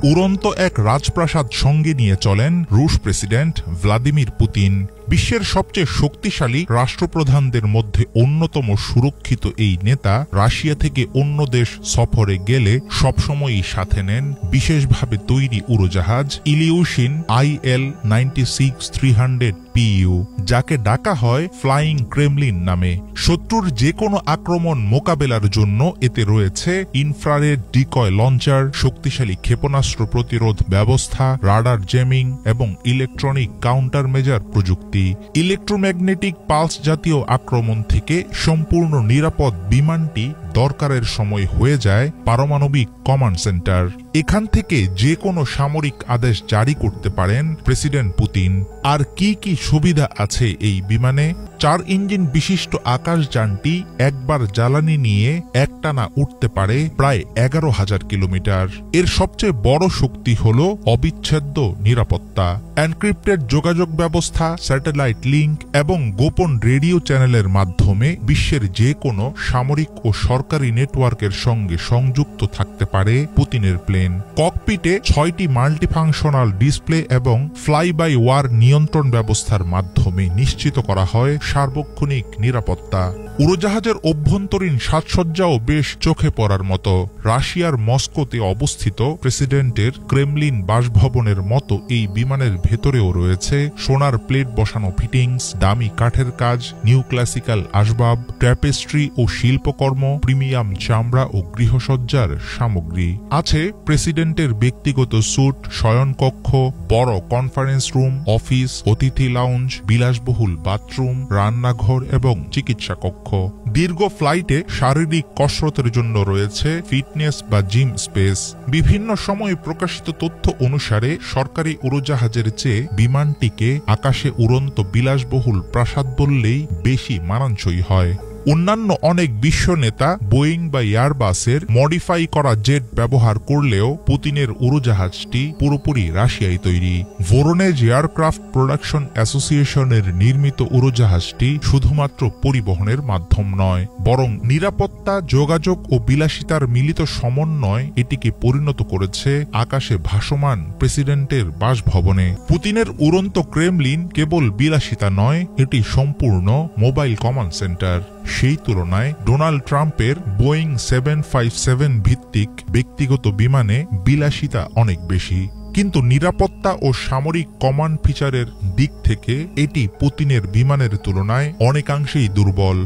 উড়ন্ত এক রাজপ্রাসাদ সঙ্গে নিয়ে চলেন রুশ প্রেসিডেন্ট ভ্লাদিমির পুতিন। বিশ্বের সবচেয়ে শক্তিশালী রাষ্ট্রপ্রধানদের মধ্যে অন্যতম সুরক্ষিত এই নেতা রাশিয়া থেকে অন্য দেশ সফরে গেলে সবসময়ই সাথে নেন বিশেষভাবে তৈরি উড়োজাহাজ ইলিউশিন IL-96-300PU, যাকে ডাকা হয় ফ্লাইং ক্রেমলিন নামে। শত্রুর যে কোনো আক্রমণ মোকাবেলার জন্য এতে রয়েছে ইনফ্রারেড ডিকয় লঞ্চার, শক্তিশালী ক্ষেপণাস্ত্র প্রতিরোধ ব্যবস্থা, রাডার জেমিং এবং ইলেকট্রনিক কাউন্টার মেজার প্রযুক্তি। ইলেকট্রোম্যাগনেটিক পালস জাতীয় আক্রমণ থেকে সম্পূর্ণ নিরাপদ বিমানটি দরকারের সময় হয়ে যায় পারমাণবিক কমান্ড সেন্টার। এখান থেকে যে কোনো সামরিক আদেশ জারি করতে পারেন প্রেসিডেন্ট পুতিন। আর কি কি সুবিধা আছে এই বিমানে? 4 ইঞ্জিন বিশিষ্ট আকাশযানটি একবার জ্বালানি নিয়ে একটানা উঠতে পারে প্রায় 11,000 কিলোমিটার। এর সবচেয়ে বড় শক্তি হল অবিচ্ছেদ্য নিরাপত্তা, এনক্রিপ্টেড যোগাযোগ ব্যবস্থা, স্যাটেলাইট লিঙ্ক এবং গোপন রেডিও চ্যানেলের মাধ্যমে বিশ্বের যে কোনো সামরিক ও সরকারি নেটওয়ার্কের সঙ্গে সংযুক্ত থাকতে পারে পুতিনের প্লেন। ককপিটে 6টি মাল্টিফাংশনাল ডিসপ্লে এবং ফ্লাই বাই ওয়ার নিয়ন্ত্রণ ব্যবস্থার মাধ্যমে নিশ্চিত করা হয় সার্বক্ষণিক নিরাপত্তা। উড়োজাহাজের অভ্যন্তরীণ সাজসজ্জাও বেশ চোখে পড়ার মতো। রাশিয়ার মস্কোতে অবস্থিত প্রেসিডেন্টের ক্রেমলিন বাসভবনের মতো এই বিমানের ভেতরেও রয়েছে সোনার প্লেট বসানো ফিটিংস, দামি কাঠের কাজ, নিউ ক্লাসিক্যাল আসবাব, ট্র্যাপেস্ট্রি ও শিল্পকর্ম, প্রিমিয়াম চামড়া ও গৃহসজ্জার সামগ্রী। আছে প্রেসিডেন্টের ব্যক্তিগত স্যুট, শয়নকক্ষ, বড় কনফারেন্স রুম, অফিস, অতিথি লাউঞ্জ, বিলাসবহুল বাথরুম, রান্নাঘর এবং চিকিৎসা কক্ষ। দীর্ঘ ফ্লাইটে শারীরিক কসরতের জন্য রয়েছে ফিটনেস বা জিম স্পেস। বিভিন্ন সময়ে প্রকাশিত তথ্য অনুসারে সরকারি উড়োজাহাজের চেয়ে বিমানটিকে আকাশে উড়ন্ত বিলাসবহুল প্রাসাদ বললেই বেশি মানানসই হয়। অন্যান্য অনেক বিশ্ব নেতা বোয়িং বা এয়ারবাসের মডিফাই করা জেট ব্যবহার করলেও পুতিনের উড়োজাহাজটি পুরোপুরি রাশিয়ায় তৈরি। ভোরোনেজ এয়ারক্রাফট প্রোডাকশন অ্যাসোসিয়েশনের নির্মিত উড়োজাহাজটি শুধুমাত্র পরিবহনের মাধ্যম নয়, বরং নিরাপত্তা, যোগাযোগ ও বিলাসিতার মিলিত সমন্বয় এটিকে পরিণত করেছে আকাশে ভাসমান প্রেসিডেন্টের বাসভবনে। পুতিনের উড়ন্ত ক্রেমলিন কেবল বিলাসিতা নয়, এটি সম্পূর্ণ মোবাইল কমান্ড সেন্টার। সেই তুলনায় ডোনাল্ড ট্রাম্পের বোয়িং 757 ভিত্তিক ব্যক্তিগত বিমানে বিলাসিতা অনেক বেশি, কিন্তু নিরাপত্তা ও সামরিক কমান্ড ফিচারের দিক থেকে এটি পুতিনের বিমানের তুলনায় অনেকাংশেই দুর্বল।